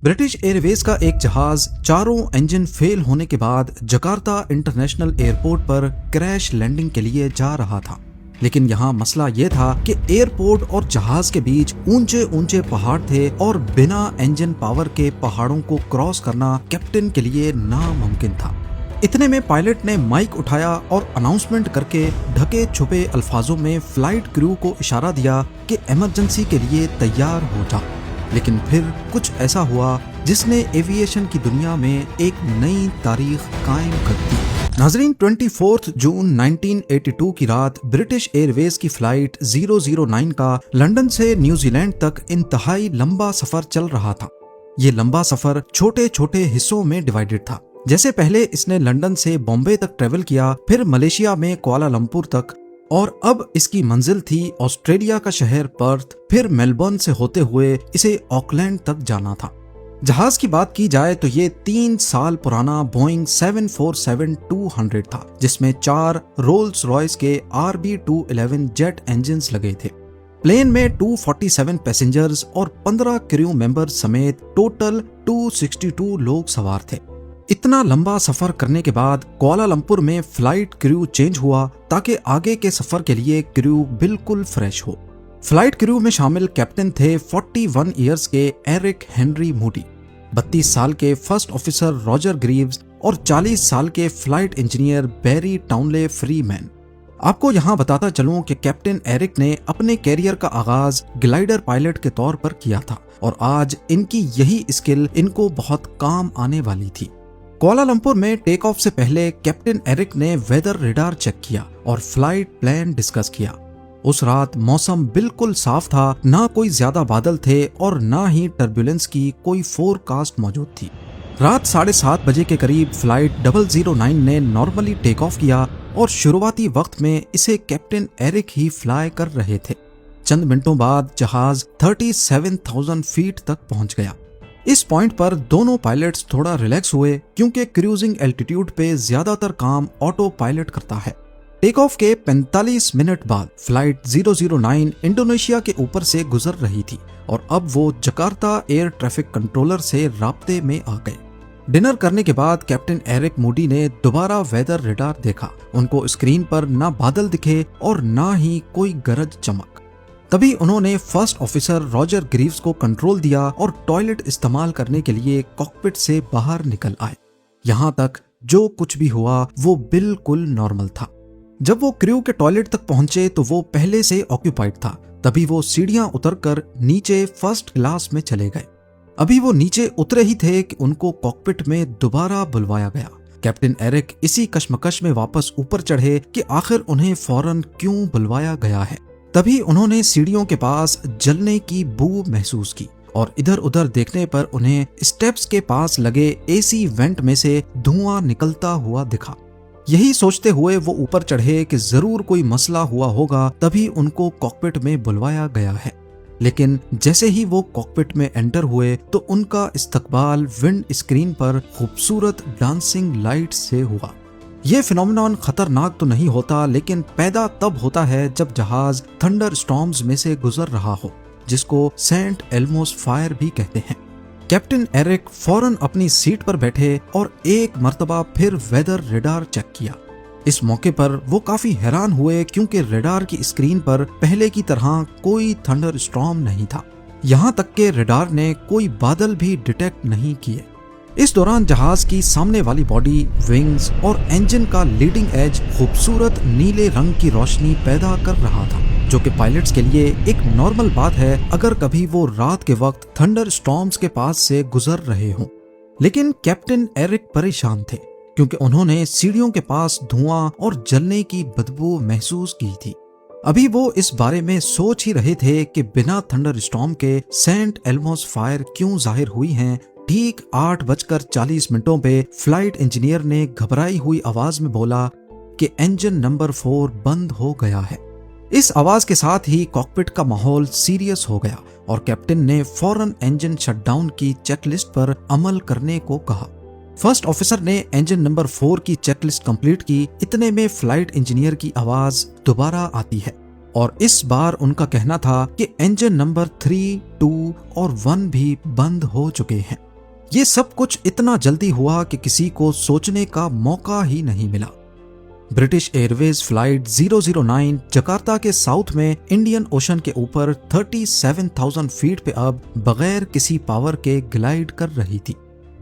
British Airways का एक जहाज चारों इंजन फेल होने के बाद जकार्ता इंटरनेशनल एयरपोर्ट पर क्रैश लैंडिंग के लिए जा रहा था। लेकिन यहाँ मसला ये था कि एयरपोर्ट और जहाज के बीच ऊंचे ऊंचे पहाड़ थे और बिना इंजन पावर के पहाड़ों को क्रॉस करना कैप्टन के लिए नामुमकिन था। इतने में पायलट ने माइक उठाया और अनाउंसमेंट करके ढके छुपे अल्फाजों में फ्लाइट क्रू को इशारा दिया कि इमरजेंसी के लिए तैयार हो जा। लेकिन फिर कुछ ऐसा हुआ जिसने एविएशन की दुनिया में एक नई तारीख कायम कर दी। नाजरीन, 24 जून 1982 की रात ब्रिटिश एयरवेज की फ्लाइट 009 का लंदन से न्यूजीलैंड तक इंतहाई लंबा सफर चल रहा था। ये लंबा सफर छोटे छोटे हिस्सों में डिवाइडेड था। जैसे पहले इसने लंदन से बॉम्बे तक ट्रेवल किया, फिर मलेशिया में कुआलालंपुर तक, और अब इसकी मंजिल थी ऑस्ट्रेलिया का शहर पर्थ। फिर मेलबर्न से होते हुए इसे ऑकलैंड तक जाना था। जहाज की बात की जाए तो ये 3 साल पुराना बोइंग 747-200 था, जिसमें 4 रोल्स रॉयस के RB211 जेट इंजन्स लगे थे। प्लेन में 247 पैसेंजर्स और 15 क्रू मेंबर्स समेत टोटल 262 लोग सवार थे। इतना लंबा सफर करने के बाद कुआलालंपुर में फ्लाइट क्रू चेंज हुआ ताकि आगे के सफर के लिए क्रू बिल्कुल फ्रेश हो। फ्लाइट क्रू में शामिल कैप्टन थे 41 इयर्स के एरिक हेनरी मूडी, 32 साल के फर्स्ट ऑफिसर रॉजर ग्रीव्स और 40 साल के फ्लाइट इंजीनियर बैरी टाउनले फ्रीमैन। आपको यहाँ बताता चलूं कि कैप्टन एरिक ने अपने कैरियर का आगाज ग्लाइडर पायलट के तौर पर किया था और आज इनकी यही स्किल इनको बहुत काम आने वाली थी। कुआलालंपुर में टेक ऑफ से पहले कैप्टन एरिक ने वेदर रेडार चेक किया और फ्लाइट प्लान डिस्कस किया। उस रात मौसम बिल्कुल साफ था, ना कोई ज्यादा बादल थे और ना ही टर्बुलेंस की कोई फोरकास्ट मौजूद थी। रात 7:30 बजे के करीब फ्लाइट 009 ने नॉर्मली टेक ऑफ किया और शुरुआती वक्त में इसे कैप्टन एरिक ही फ्लाई कर रहे थे। चंद मिनटों बाद जहाज 37,000 फीट तक पहुंच गया। इस पॉइंट पर दोनों पायलट्स थोड़ा रिलैक्स हुए क्योंकि क्रूजिंग एल्टीट्यूड पे ज्यादातर काम ऑटो पायलट करता है। टेक ऑफ के 45 मिनट बाद फ्लाइट 009 इंडोनेशिया के ऊपर से गुजर रही थी और अब वो जकार्ता एयर ट्रैफिक कंट्रोलर से राब्ते में आ गए। डिनर करने के बाद कैप्टन एरिक मूडी ने दोबारा वेदर रेडार देखा। उनको स्क्रीन पर ना बादल दिखे और ना ही कोई गरज चमक। तभी उन्होंने फर्स्ट ऑफिसर रॉजर ग्रीव्स को कंट्रोल दिया और टॉयलेट इस्तेमाल करने के लिए कॉकपिट से बाहर निकल आए। यहाँ तक जो कुछ भी हुआ वो बिल्कुल नॉर्मल था। जब वो क्रू के टॉयलेट तक पहुंचे तो वो पहले से ऑक्यूपाइड था। तभी वो सीढ़ियां उतरकर नीचे फर्स्ट क्लास में चले गए। अभी वो नीचे उतरे ही थे कि उनको कॉकपिट में दोबारा बुलवाया गया। कैप्टन एरिक इसी कश्मकश में वापस ऊपर चढ़े कि आखिर उन्हें फौरन क्यों बुलवाया गया है। तभी उन्होंने सीढ़ियों के पास जलने की बू महसूस की और इधर उधर देखने पर उन्हें स्टेप्स के पास लगे एसी वेंट में से धुआं निकलता हुआ दिखा। यही सोचते हुए वो ऊपर चढ़े कि जरूर कोई मसला हुआ होगा, तभी उनको कॉकपिट में बुलवाया गया है। लेकिन जैसे ही वो कॉकपिट में एंटर हुए तो उनका इस्तकबाल विंड स्क्रीन पर खूबसूरत डांसिंग लाइट से हुआ। ये फिनोमेनॉन खतरनाक तो नहीं होता, लेकिन पैदा तब होता है जब जहाज थंडर स्टॉर्म्स में से गुजर रहा हो, जिसको सेंट एल्मोस फायर भी कहते हैं। कैप्टन एरिक फौरन अपनी सीट पर बैठे और एक मर्तबा फिर वेदर रेडार चेक किया। इस मौके पर वो काफी हैरान हुए क्योंकि रेडार की स्क्रीन पर पहले की तरह कोई थंडर स्टॉर्म नहीं था। यहाँ तक के रेडार ने कोई बादल भी डिटेक्ट नहीं किए। इस दौरान जहाज की सामने वाली बॉडी, विंग्स और इंजन का लीडिंग एज खूबसूरत नीले रंग की रोशनी पैदा कर रहा था, जो कि पायलट्स के लिए एक नॉर्मल बात है अगर कभी वो रात के वक्त थंडर स्टॉर्म्स के पास से गुजर रहे हों। लेकिन कैप्टन एरिक परेशान थे क्योंकि उन्होंने सीढ़ियों के पास धुआं और जलने की बदबू महसूस की थी। अभी वो इस बारे में सोच ही रहे थे कि बिना थंडर स्टॉर्म के सेंट एल्मोस फायर क्यों जाहिर हुई हैं। ठीक 8:40 पे फ्लाइट इंजीनियर ने घबराई हुई आवाज में बोला कि इंजन नंबर 4 बंद हो गया है। इस आवाज के साथ ही कॉकपिट का माहौल सीरियस हो गया और कैप्टन ने फौरन इंजन शटडाउन की चेकलिस्ट पर अमल करने को कहा। फर्स्ट ऑफिसर ने इंजन नंबर 4 की चेकलिस्ट कंप्लीट की। इतने में फ्लाइट इंजीनियर की आवाज दोबारा आती है और इस बार उनका कहना था कि इंजन नंबर 3, 2 और 1 भी बंद हो चुके हैं। ये सब कुछ इतना जल्दी हुआ कि किसी को सोचने का मौका ही नहीं मिला। ब्रिटिश एयरवेज फ्लाइट 009 जकार्ता के साउथ में इंडियन ओशन के ऊपर 37,000 फीट पे अब बगैर किसी पावर के ग्लाइड कर रही थी।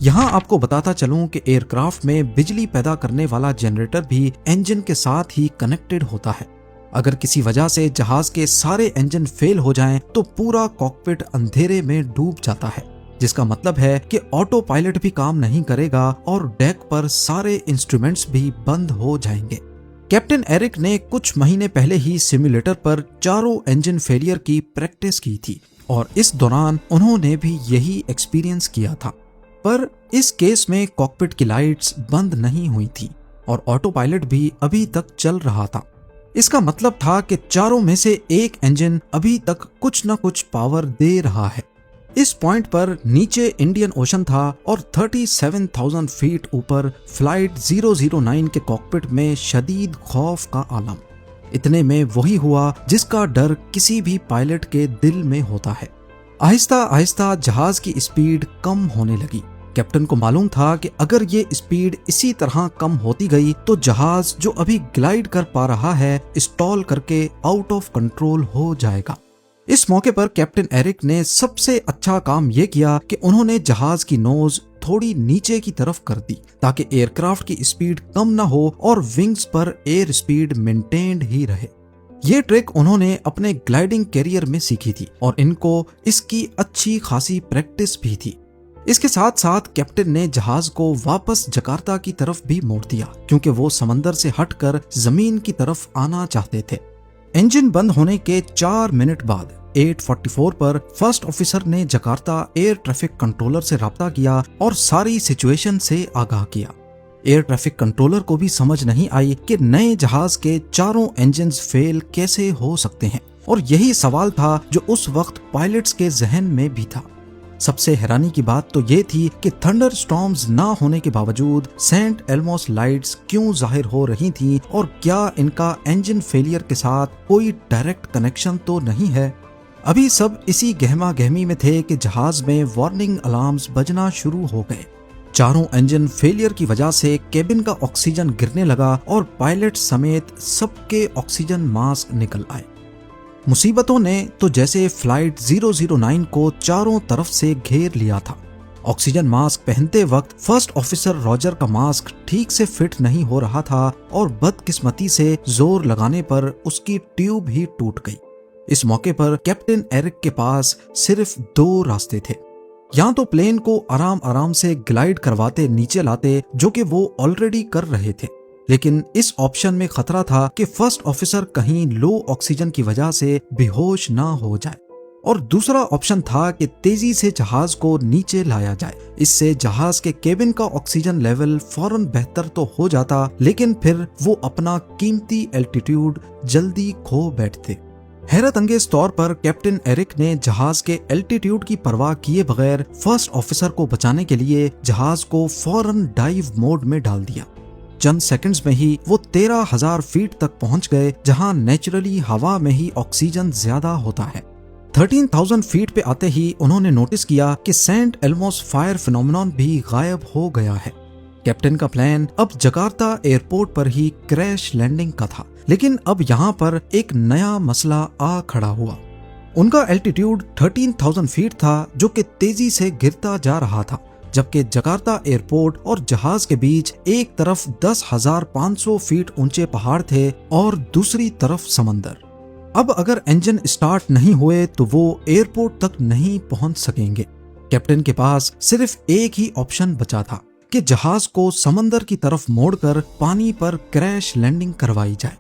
यहाँ आपको बताता चलूं कि एयरक्राफ्ट में बिजली पैदा करने वाला जनरेटर भी इंजन के साथ ही कनेक्टेड होता है। अगर किसी वजह से जहाज के सारे इंजन फेल हो जाएं तो पूरा कॉकपिट अंधेरे में डूब जाता है, जिसका मतलब है कि ऑटो पायलट भी काम नहीं करेगा और डेक पर सारे इंस्ट्रूमेंट्स भी बंद हो जाएंगे। कैप्टन एरिक ने कुछ महीने पहले ही सिमुलेटर पर चारों इंजन फेलियर की प्रैक्टिस की थी और इस दौरान उन्होंने भी यही एक्सपीरियंस किया था। पर इस केस में कॉकपिट की लाइट्स बंद नहीं हुई थी और ऑटो पायलट भी अभी तक चल रहा था। इसका मतलब था कि चारों में से एक इंजन अभी तक कुछ न कुछ पावर दे रहा है। इस पॉइंट पर नीचे इंडियन ओशन था और 37,000 फीट ऊपर फ्लाइट 009 के कॉकपिट में शदीद खौफ का आलम। इतने में वही हुआ जिसका डर किसी भी पायलट के दिल में होता है। आहिस्ता आहिस्ता जहाज की स्पीड कम होने लगी। कैप्टन को मालूम था कि अगर ये स्पीड इसी तरह कम होती गई तो जहाज जो अभी ग्लाइड कर पा रहा है स्टॉल करके आउट ऑफ कंट्रोल हो जाएगा। इस मौके पर कैप्टन एरिक ने सबसे अच्छा काम यह किया कि उन्होंने जहाज की नोज थोड़ी नीचे की तरफ कर दी ताकि एयरक्राफ्ट की स्पीड कम ना हो और विंग्स पर एयर स्पीड मेंटेन्ड ही रहे। ये ट्रिक उन्होंने अपने ग्लाइडिंग कैरियर में सीखी थी और इनको इसकी अच्छी खासी प्रैक्टिस भी थी। इसके साथ साथ कैप्टन ने जहाज को वापस जकार्ता की तरफ भी मोड़ दिया क्योंकि वो समंदर से हटकर जमीन की तरफ आना चाहते थे। इंजन बंद होने के 4 मिनट बाद 8:44 पर फर्स्ट ऑफिसर ने जकार्ता एयर ट्रैफिक कंट्रोलर से राब्ता किया और सारी सिचुएशन से आगाह किया। एयर ट्रैफिक कंट्रोलर को भी समझ नहीं आई कि नए जहाज के चारों इंजन्स फेल कैसे हो सकते हैं और यही सवाल था जो उस वक्त पायलट्स के जहन में भी था। सबसे हैरानी की बात तो ये थी कि थंडर स्टॉर्म्स ना होने के बावजूद सेंट एल्मोस लाइट्स क्यों जाहिर हो रही थीं और क्या इनका इंजन फेलियर के साथ कोई डायरेक्ट कनेक्शन तो नहीं है। अभी सब इसी गहमा गहमी में थे कि जहाज में वार्निंग अलार्म्स बजना शुरू हो गए। चारों इंजन फेलियर की वजह से केबिन का ऑक्सीजन गिरने लगा और पायलट समेत सबके ऑक्सीजन मास्क निकल आए। मुसीबतों ने तो जैसे फ्लाइट 009 को चारों तरफ से घेर लिया था। ऑक्सीजन मास्क पहनते वक्त फर्स्ट ऑफिसर रॉजर का मास्क ठीक से फिट नहीं हो रहा था और बदकिस्मती से जोर लगाने पर उसकी ट्यूब ही टूट गई। इस मौके पर कैप्टन एरिक के पास सिर्फ 2 रास्ते थे। या तो प्लेन को आराम आराम से ग्लाइड करवाते नीचे लाते, जो कि वो ऑलरेडी कर रहे थे, लेकिन इस ऑप्शन में खतरा था कि फर्स्ट ऑफिसर कहीं लो ऑक्सीजन की वजह से बेहोश ना हो जाए। और दूसरा ऑप्शन था कि तेजी से जहाज को नीचे लाया जाए। इससे जहाज के केबिन का ऑक्सीजन लेवल फौरन बेहतर तो हो जाता, लेकिन फिर वो अपना कीमती एल्टीट्यूड जल्दी खो बैठते। हैरत अंगेज तौर पर कैप्टन एरिक ने जहाज के एल्टीट्यूड की परवाह किए बगैर फर्स्ट ऑफिसर को बचाने के लिए जहाज को फौरन डाइव मोड में डाल दिया। चंद सेकंड्स में ही वो 13,000 फीट तक पहुंच गए, जहां नेचुरली हवा में ही ऑक्सीजन ज्यादा होता है। 13,000 फीट पे आते ही उन्होंने नोटिस किया कि सेंट एल्मोस फायर फिनोमेनन भी गायब हो गया है। कैप्टन का प्लान अब जकार्ता एयरपोर्ट पर ही क्रैश लैंडिंग का था, लेकिन अब यहाँ पर एक नया मसला आ खड़ा हुआ। उनका एल्टीट्यूड 13,000 फीट था, जो कि तेजी से गिरता जा रहा था, जबकि जकार्ता एयरपोर्ट और जहाज के बीच एक तरफ 10,500 फीट ऊंचे पहाड़ थे और दूसरी तरफ समंदर। अब अगर इंजन स्टार्ट नहीं हुए तो वो एयरपोर्ट तक नहीं पहुंच सकेंगे। कैप्टन के पास सिर्फ एक ही ऑप्शन बचा था कि जहाज को समंदर की तरफ मोड़कर पानी पर क्रैश लैंडिंग करवाई जाए।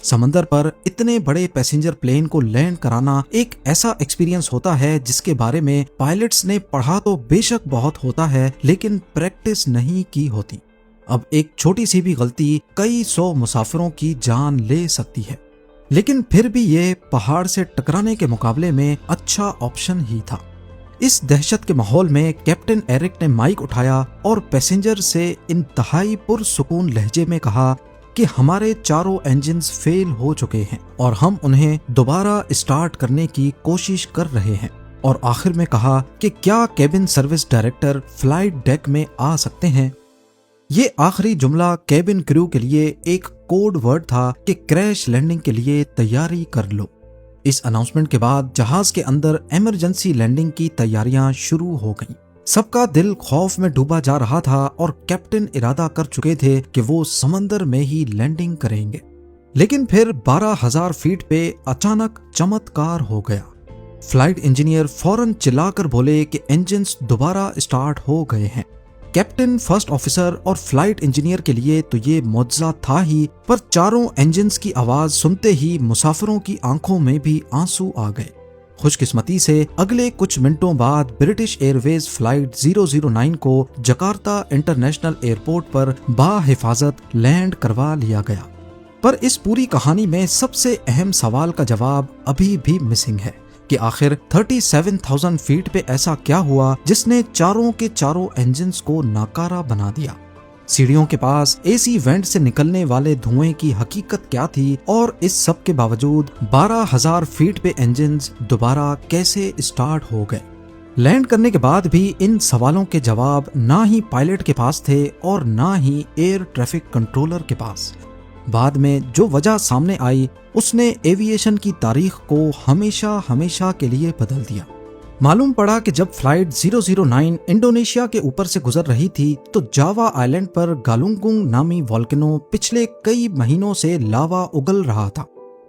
समंदर पर इतने बड़े पैसेंजर प्लेन को लैंड कराना एक ऐसा एक्सपीरियंस होता है जिसके बारे में पायलट्स ने पढ़ा तो बेशक बहुत होता है, लेकिन प्रैक्टिस नहीं की होती। अब एक छोटी सी भी गलती कई 100 मुसाफिरों की जान ले सकती है, लेकिन फिर भी ये पहाड़ से टकराने के मुकाबले में अच्छा ऑप्शन ही था। इस दहशत के माहौल में कैप्टन एरिक ने माइक उठाया और पैसेंजर से इंतहाई पुरसुकून लहजे में कहा कि हमारे चारों इंजन्स फेल हो चुके हैं और हम उन्हें दोबारा स्टार्ट करने की कोशिश कर रहे हैं। और आखिर में कहा कि क्या cabin service director flight deck में आ सकते हैं। ये आखिरी जुमला केबिन क्रू के लिए एक कोड वर्ड था कि क्रैश लैंडिंग के लिए तैयारी कर लो। इस अनाउंसमेंट के बाद जहाज के अंदर इमरजेंसी लैंडिंग की तैयारियां शुरू हो गईं। सबका दिल खौफ में डूबा जा रहा था और कैप्टन इरादा कर चुके थे कि वो समंदर में ही लैंडिंग करेंगे। लेकिन फिर 12,000 फीट पे अचानक चमत्कार हो गया। फ्लाइट इंजीनियर फौरन चिल्लाकर बोले कि इंजन्स दोबारा स्टार्ट हो गए हैं। कैप्टन, फर्स्ट ऑफिसर और फ्लाइट इंजीनियर के लिए तो ये मौजज़ा था ही, पर चारों इंजन्स की आवाज सुनते ही मुसाफिरों की आंखों में भी आंसू आ गए। खुशकिस्मती से अगले कुछ मिनटों बाद ब्रिटिश एयरवेज फ्लाइट 009 को जकार्ता इंटरनेशनल एयरपोर्ट पर बाहिफाजत लैंड करवा लिया गया। पर इस पूरी कहानी में सबसे अहम सवाल का जवाब अभी भी मिसिंग है कि आखिर 37,000 फीट पे ऐसा क्या हुआ जिसने चारों के चारों इंजन्स को नाकारा बना दिया। सीढ़ियों के पास एसी वेंट से निकलने वाले धुएं की हकीकत क्या थी, और इस सब के बावजूद 12,000 फीट पे इंजन्स दोबारा कैसे स्टार्ट हो गए। लैंड करने के बाद भी इन सवालों के जवाब ना ही पायलट के पास थे और ना ही एयर ट्रैफिक कंट्रोलर के पास। बाद में जो वजह सामने आई उसने एविएशन की तारीख को हमेशा हमेशा के लिए बदल दिया। मालूम पड़ा कि जब फ्लाइट 009 इंडोनेशिया के ऊपर से गुजर रही थी तो जावा आइलैंड पर गालुंगुंग नामी वोल्केनो पिछले कई महीनों से लावा उगल रहा था।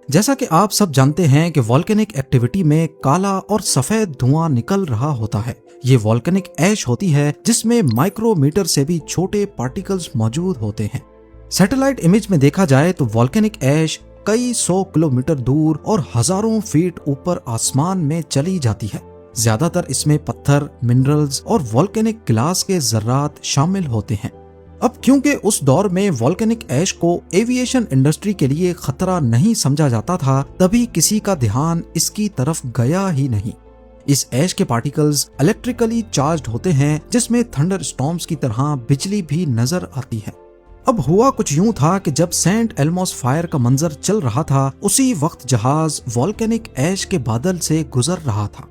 जैसा कि आप सब जानते हैं कि वोल्केनिक एक्टिविटी में काला और सफेद धुआं निकल रहा होता है। ये वोल्केनिक ऐश होती है जिसमें माइक्रोमीटर से भी छोटे पार्टिकल्स मौजूद होते हैं। सैटेलाइट इमेज में देखा जाए तो वोल्केनिक ऐश कई 100 किलोमीटर दूर और हजारों फीट ऊपर आसमान में चली जाती है। ज्यादातर इसमें पत्थर, मिनरल्स और वोल्केनिक ग्लास के जर्रात शामिल होते हैं। अब क्योंकि उस दौर में वोल्केनिक ऐश को एविएशन इंडस्ट्री के लिए खतरा नहीं समझा जाता था, तभी किसी का ध्यान इसकी तरफ गया ही नहीं। इस ऐश के पार्टिकल्स इलेक्ट्रिकली चार्ज्ड होते हैं जिसमें थंडर स्टॉर्म्स की तरह बिजली भी नजर आती है। अब हुआ कुछ यूं था कि जब सेंट एल्मोस फायर का मंजर चल रहा था, उसी वक्त जहाज वोल्केनिक ऐश के बादल से गुजर रहा था।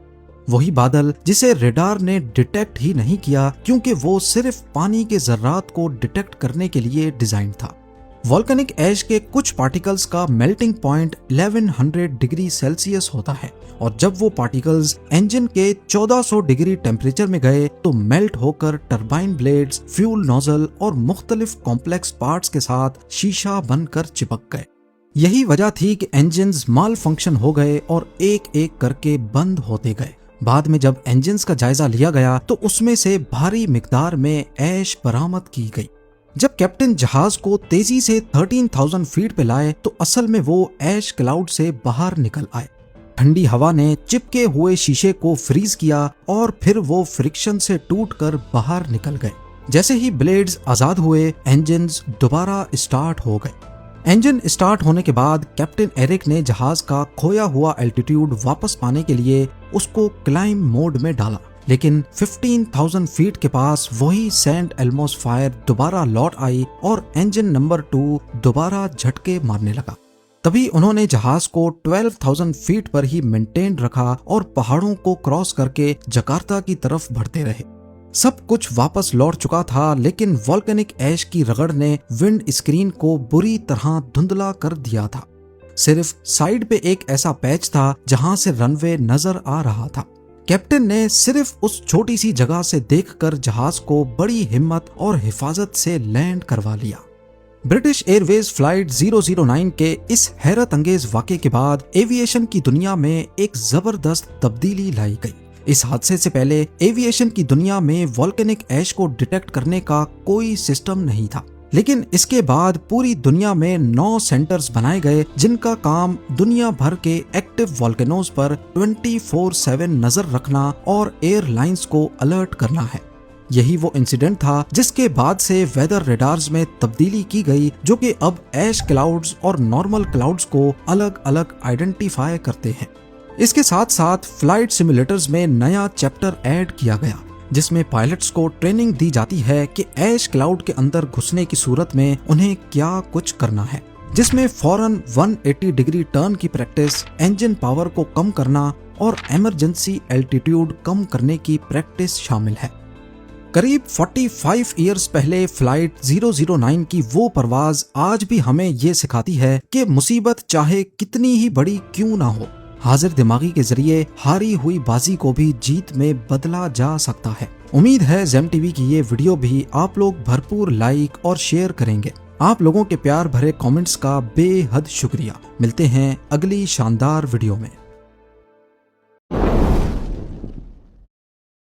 वही बादल जिसे रेडार ने डिटेक्ट ही नहीं किया क्योंकि वो सिर्फ पानी के जर्रात को डिटेक्ट करने के लिए डिजाइन था। वोल्केनिक ऐश के कुछ पार्टिकल्स का मेल्टिंग पॉइंट 1100 डिग्री सेल्सियस होता है, और जब वो पार्टिकल्स इंजन के 1400 डिग्री टेम्परेचर में गए तो मेल्ट होकर टरबाइन ब्लेड्स, फ्यूल नोजल और मुख्तलिफ कॉम्प्लेक्स पार्ट्स के साथ शीशा बनकर चिपक गए। यही वजह थी कि इंजन्स माल फंक्शन हो गए और एक एक करके बंद होते गए। बाद में जब इंजन्स का जायजा लिया गया तो उसमें से भारी मिकदार में ऐश बरामद की गई। जब कैप्टन जहाज को तेजी से 13,000 फीट पे लाए तो असल में वो ऐश क्लाउड से बाहर निकल आए। ठंडी हवा ने चिपके हुए शीशे को फ्रीज किया और फिर वो फ्रिक्शन से टूटकर बाहर निकल गए। जैसे ही ब्लेड्स आजाद हुए, इंजन्स दोबारा स्टार्ट हो गए। इंजन स्टार्ट होने के बाद कैप्टन एरिक ने जहाज का खोया हुआ एल्टीट्यूड वापस पाने के लिए उसको क्लाइंब मोड में डाला, लेकिन 15,000 फीट के पास वही सेंट एल्मोस फायर दोबारा लौट आई और इंजन नंबर 2 दोबारा झटके मारने लगा। तभी उन्होंने जहाज को 12,000 फीट पर ही मेंटेन रखा और पहाड़ों को क्रॉस करके जकार्ता की तरफ बढ़ते रहे। सब कुछ वापस लौट चुका था, लेकिन वोल्केनिक ऐश की रगड़ ने विंड स्क्रीन को बुरी तरह धुंधला कर दिया था। सिर्फ साइड पे एक ऐसा पैच था जहां से रनवे नजर आ रहा था। कैप्टन ने सिर्फ उस छोटी सी जगह से देखकर जहाज को बड़ी हिम्मत और हिफाजत से लैंड करवा लिया। ब्रिटिश एयरवेज फ्लाइट 009 के इस हैरत अंगेज वाक़े के बाद एविएशन की दुनिया में एक जबरदस्त तब्दीली लाई गई। इस हादसे से पहले एविएशन की दुनिया में वोल्केनिक ऐश को डिटेक्ट करने का कोई सिस्टम नहीं था, लेकिन इसके बाद पूरी दुनिया में 9 सेंटर्स बनाए गए जिनका काम दुनिया भर के एक्टिव वोल्केनोज पर 24/7 नजर रखना और एयरलाइंस को अलर्ट करना है। यही वो इंसिडेंट था जिसके बाद से वेदर रेडार्स में तब्दीली की गई, जो कि अब ऐश क्लाउड्स और नॉर्मल क्लाउड्स को अलग अलग आइडेंटिफाई करते हैं। इसके साथ साथ फ्लाइट सिमुलेटर्स में नया चैप्टर ऐड किया गया, जिसमें पायलट्स को ट्रेनिंग दी जाती है कि ऐश क्लाउड के अंदर घुसने की सूरत में उन्हें क्या कुछ करना है, जिसमें फौरन 180 डिग्री टर्न की प्रैक्टिस, इंजन पावर को कम करना और इमरजेंसी एल्टीट्यूड कम करने की प्रैक्टिस शामिल है। करीब 45 इयर्स पहले फ्लाइट 009 की वो परवाज आज भी हमें ये सिखाती है कि मुसीबत चाहे कितनी ही बड़ी क्यों ना हो, हाजिर दिमागी के जरिए हारी हुई बाजी को भी जीत में बदला जा सकता है। उम्मीद है ज़ेम टीवी की ये वीडियो भी आप लोग भरपूर लाइक और शेयर करेंगे। आप लोगों के प्यार भरे कमेंट्स का बेहद शुक्रिया। मिलते हैं अगली शानदार वीडियो में।